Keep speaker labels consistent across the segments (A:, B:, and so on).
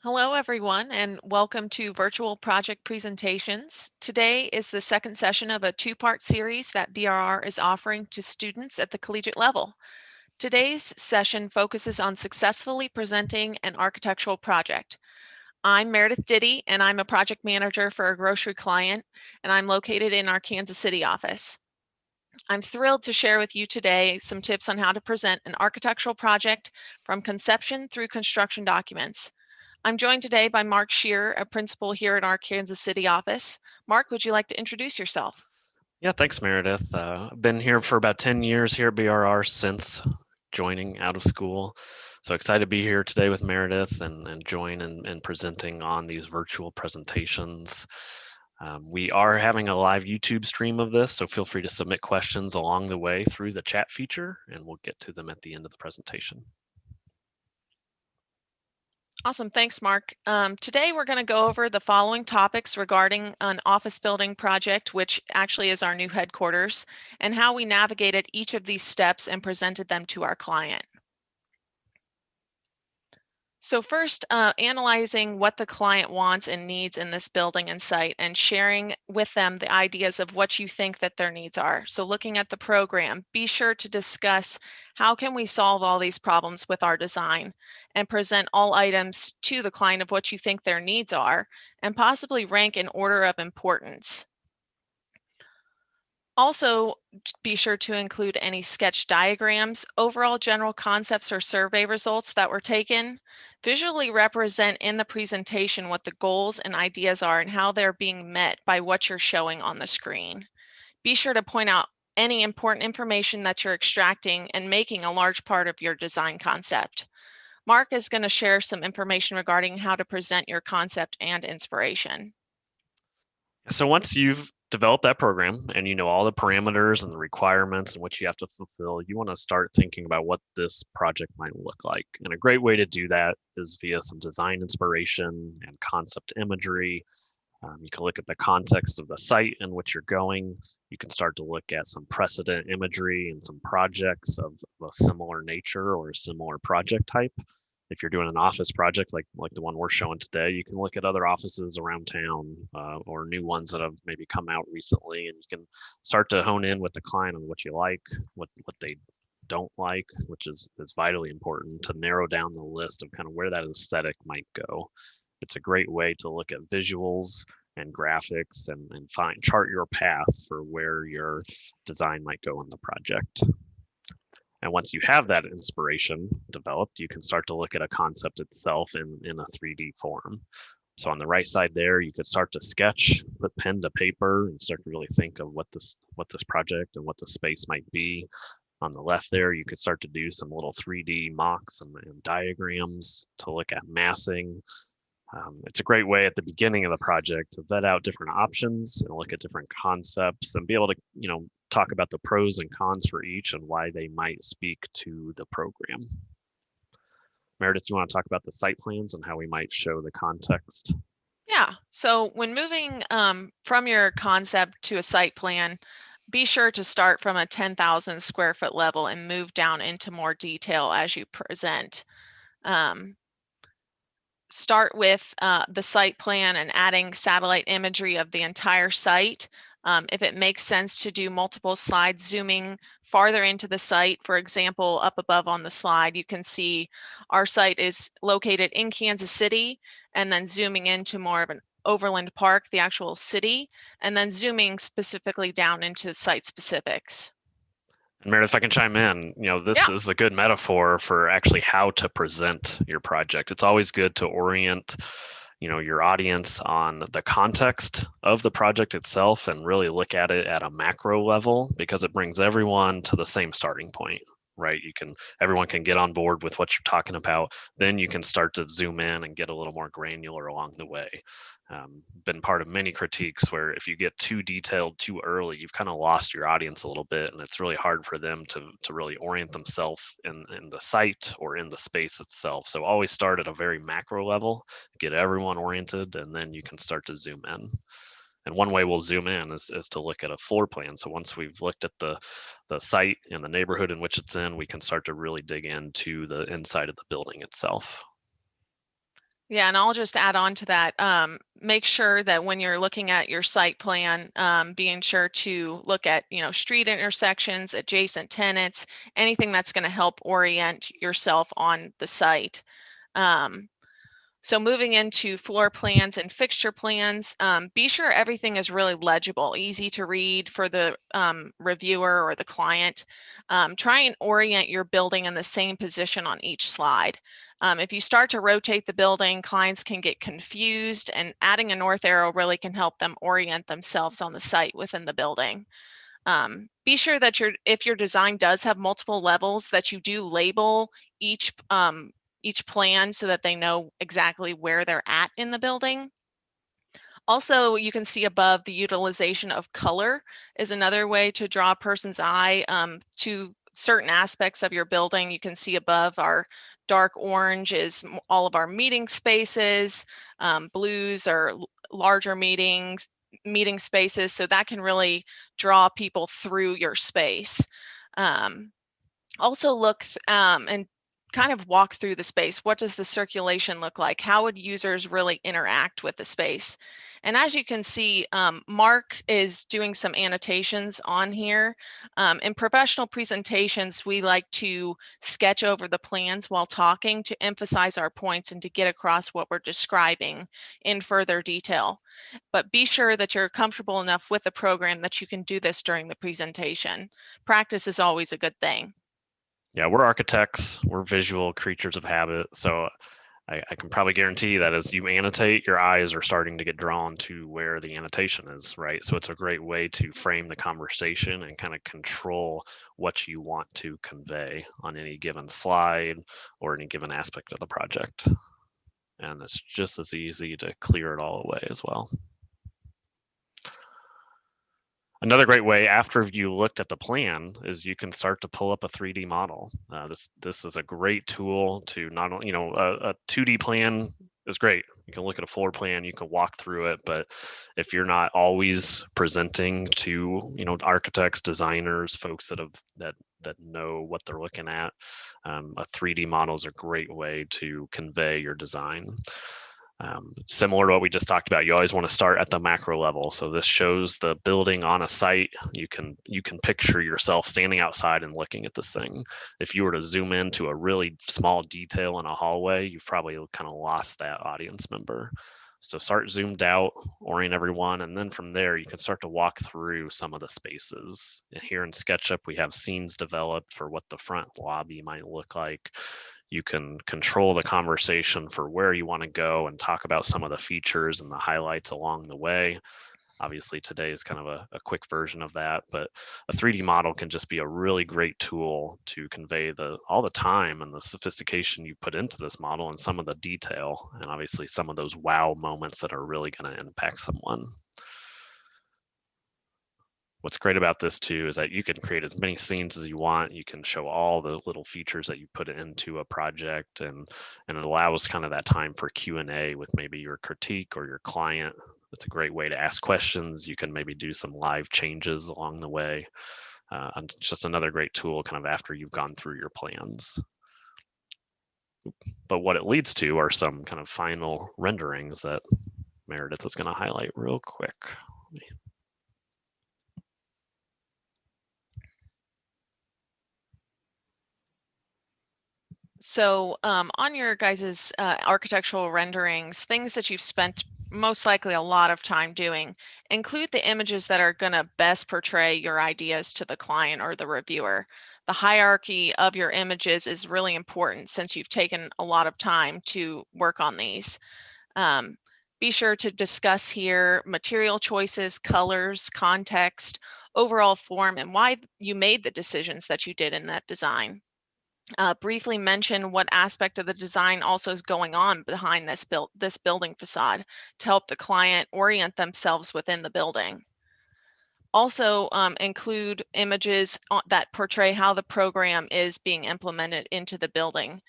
A: Hello, everyone, and welcome to Virtual Project Presentations. Today is the second session of a two-part series that BRR is offering to students at the collegiate level. Today's session focuses on successfully presenting an architectural project. I'm Meredith Diddy, and I'm a project manager for a grocery client, and I'm located in our Kansas City office. I'm thrilled to share with you today some tips on how to present an architectural project from conception through construction documents. I'm joined today by Mark Shear, a principal here in our Kansas City office. Mark, would you like to introduce yourself?
B: Yeah, thanks, Meredith. I've been here for about 10 years here at BRR since joining out of school. So excited to be here today with Meredith and join and presenting on these virtual presentations. We are having a live YouTube stream of this, so feel free to submit questions along the way through the chat feature, and we'll get to them at the end of the presentation.
A: Awesome, thanks, Mark. Today we're going to go over the following topics regarding an office building project, which actually is our new headquarters, and how we navigated each of these steps and presented them to our client. So first, analyzing what the client wants and needs in this building and site and sharing with them the ideas of what you think that their needs are. So looking at the program, be sure to discuss how can we solve all these problems with our design and present all items to the client of what you think their needs are and possibly rank in order of importance. Also, be sure to include any sketch diagrams, overall general concepts or survey results that were taken. Visually represent in the presentation what the goals and ideas are and how they're being met by what you're showing on the screen. Be sure to point out any important information that you're extracting and making a large part of your design concept. Mark is going to share some information regarding how to present your concept and inspiration.
B: So once you've developed that program and you know all the parameters and the requirements and what you have to fulfill, you want to start thinking about what this project might look like. And a great way to do that is via some design inspiration and concept imagery. You can look at the context of the site in which you're going. You can start to look at some precedent imagery and some projects of a similar nature or a similar project type. If you're doing an office project like the one we're showing today, you can look at other offices around town or new ones that have maybe come out recently, and you can start to hone in with the client on what you like, what they don't like, which is vitally important to narrow down the list of kind of where that aesthetic might go. It's a great way to look at visuals and graphics and chart your path for where your design might go in the project. And once you have that inspiration developed, you can start to look at a concept itself in a 3D form. So on the right side there, you could start to sketch, put pen to paper, and start to really think of what this project and what the space might be. On the left there, you could start to do some little 3D mocks and diagrams to look at massing. It's a great way at the beginning of the project to vet out different options and look at different concepts and be able to, talk about the pros and cons for each and why they might speak to the program. Meredith, you want to talk about the site plans and how we might show the context?
A: Yeah, so when moving from your concept to a site plan, be sure to start from a 10,000 square foot level and move down into more detail as you present. Um, Start with the site plan and adding satellite imagery of the entire site. If it makes sense to do multiple slides, zooming farther into the site, for example, up above on the slide, you can see our site is located in Kansas City, and then zooming into more of an Overland Park, the actual city, and then zooming specifically down into the site specifics.
B: And Meredith, if I can chime in, this
A: Yeah.
B: is a good metaphor for actually how to present your project. It's always good to orient, your audience on the context of the project itself and really look at it at a macro level because it brings everyone to the same starting point, right? Everyone can get on board with what you're talking about. Then you can start to zoom in and get a little more granular along the way. Been part of many critiques where if you get too detailed too early, you've kind of lost your audience a little bit, and it's really hard for them to really orient themselves in the site or in the space itself. So always start at a very macro level, get everyone oriented, and then you can start to zoom in. And one way we'll zoom in is to look at a floor plan. So once we've looked at the site and the neighborhood in which it's in, we can start to really dig into the inside of the building itself.
A: Yeah, and I'll just add on to that. Make sure that when you're looking at your site plan, being sure to look at, street intersections, adjacent tenants, anything that's going to help orient yourself on the site. So moving into floor plans and fixture plans, be sure everything is really legible, easy to read for the reviewer or the client. Try and orient your building in the same position on each slide. If you start to rotate the building, clients can get confused, and adding a north arrow really can help them orient themselves on the site within the building. Be sure that if your design does have multiple levels, that you do label each plan so that they know exactly where they're at in the building. Also, you can see above the utilization of color is another way to draw a person's eye to certain aspects of your building. You can see above our dark orange is all of our meeting spaces. Blues are larger meeting spaces, so that can really draw people through your space. Also look and kind of walk through the space. What does the circulation look like? How would users really interact with the space? And as you can see, Mark is doing some annotations on here. In professional presentations, we like to sketch over the plans while talking to emphasize our points and to get across what we're describing in further detail. But be sure that you're comfortable enough with the program that you can do this during the presentation. Practice is always a good thing.
B: Yeah, we're architects, we're visual creatures of habit. So I can probably guarantee that as you annotate, your eyes are starting to get drawn to where the annotation is, right? So it's a great way to frame the conversation and kind of control what you want to convey on any given slide or any given aspect of the project. And it's just as easy to clear it all away as well. Another great way after you looked at the plan is you can start to pull up a 3D model. This is a great tool to not only, a 2D plan is great. You can look at a floor plan, you can walk through it, but if you're not always presenting to, architects, designers, folks that know what they're looking at, a 3D model is a great way to convey your design. Similar to what we just talked about, you always want to start at the macro level. So this shows the building on a site. You can picture yourself standing outside and looking at this thing. If you were to zoom into a really small detail in a hallway, you've probably kind of lost that audience member. So start zoomed out, orient everyone, and then from there you can start to walk through some of the spaces. Here in SketchUp, we have scenes developed for what the front lobby might look like. You can control the conversation for where you want to go and talk about some of the features and the highlights along the way. Obviously, today is kind of a quick version of that, but a 3D model can just be a really great tool to convey all the time and the sophistication you put into this model and some of the detail, and obviously some of those wow moments that are really going to impact someone. What's great about this too is that you can create as many scenes as you want. You can show all the little features that you put into a project, and it allows kind of that time for Q&A with maybe your critique or your client. It's a great way to ask questions. You can maybe do some live changes along the way. And it's just another great tool kind of after you've gone through your plans. But what it leads to are some kind of final renderings that Meredith is going to highlight real quick.
A: So on your guys's architectural renderings, things that you've spent most likely a lot of time doing, include the images that are going to best portray your ideas to the client or the reviewer. The hierarchy of your images is really important since you've taken a lot of time to work on these. Be sure to discuss here material choices, colors, context, overall form, and why you made the decisions that you did in that design. Briefly mention what aspect of the design also is going on behind this building facade to help the client orient themselves within the building. Also include images that portray how the program is being implemented into the building.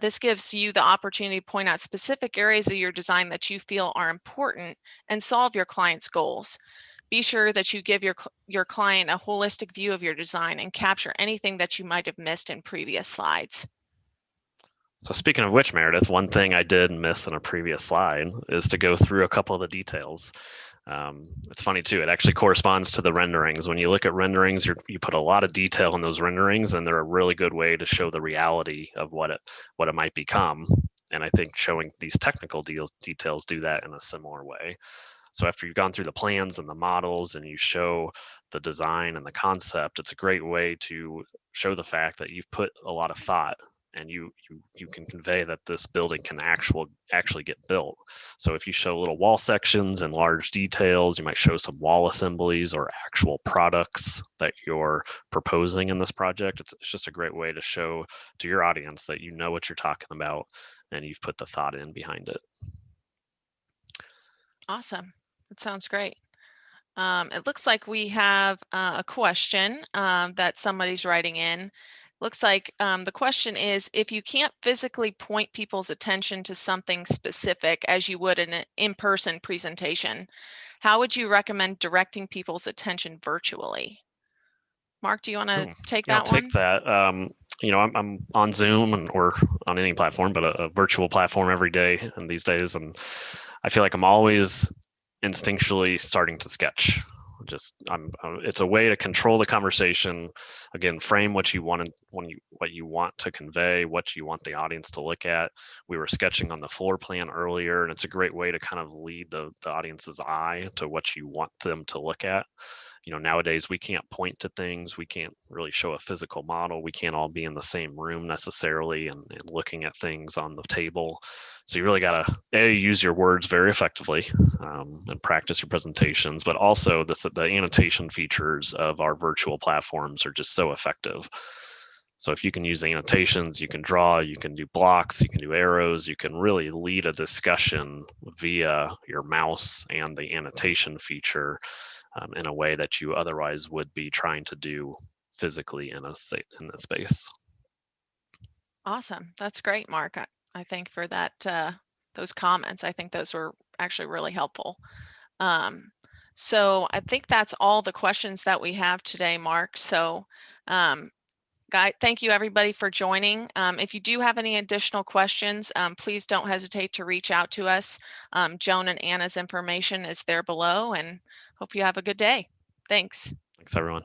A: This gives you the opportunity to point out specific areas of your design that you feel are important and solve your client's goals. Be sure that you give your client a holistic view of your design and capture anything that you might have missed in previous slides.
B: Speaking of which, Meredith, one thing I did miss in a previous slide is to go through a couple of the details. It's funny too, it actually corresponds to the renderings. When you look at renderings, you put a lot of detail in those renderings, and they're a really good way to show the reality of what it might become. And I think showing these technical details do that in a similar way. So after you've gone through the plans and the models and you show the design and the concept, it's a great way to show the fact that you've put a lot of thought, and you can convey that this building can actually get built. So if you show little wall sections and large details, you might show some wall assemblies or actual products that you're proposing in this project. It's just a great way to show to your audience that you know what you're talking about and you've put the thought in behind it.
A: Awesome. That sounds great. It looks like we have a question that somebody's writing in. Looks like the question is, if you can't physically point people's attention to something specific as you would in an in-person presentation, how would you recommend directing people's attention virtually? Mark, do you want to take
B: Yeah,
A: that
B: I'll take
A: one?
B: that. I'm on Zoom or on any platform, but a virtual platform every day and these days, and I feel like I'm always instinctually starting to sketch. It's a way to control the conversation. Again, frame what you want to convey, what you want the audience to look at. We were sketching on the floor plan earlier, and it's a great way to kind of lead the audience's eye to what you want them to look at. Nowadays we can't point to things, we can't really show a physical model, we can't all be in the same room necessarily and looking at things on the table. So you really got to use your words very effectively, and practice your presentations, but also the annotation features of our virtual platforms are just so effective. So if you can use annotations, you can draw, you can do blocks, you can do arrows, you can really lead a discussion via your mouse and the annotation feature, in a way that you otherwise would be trying to do physically in a space.
A: Awesome. That's great, Mark. I think for that those comments, I think those were actually really helpful. So I think that's all the questions that we have today, Mark. So thank you everybody for joining. If you do have any additional questions, please don't hesitate to reach out to us. Joan and Anna's information is there below, and hope you have a good day. Thanks.
B: Thanks, everyone.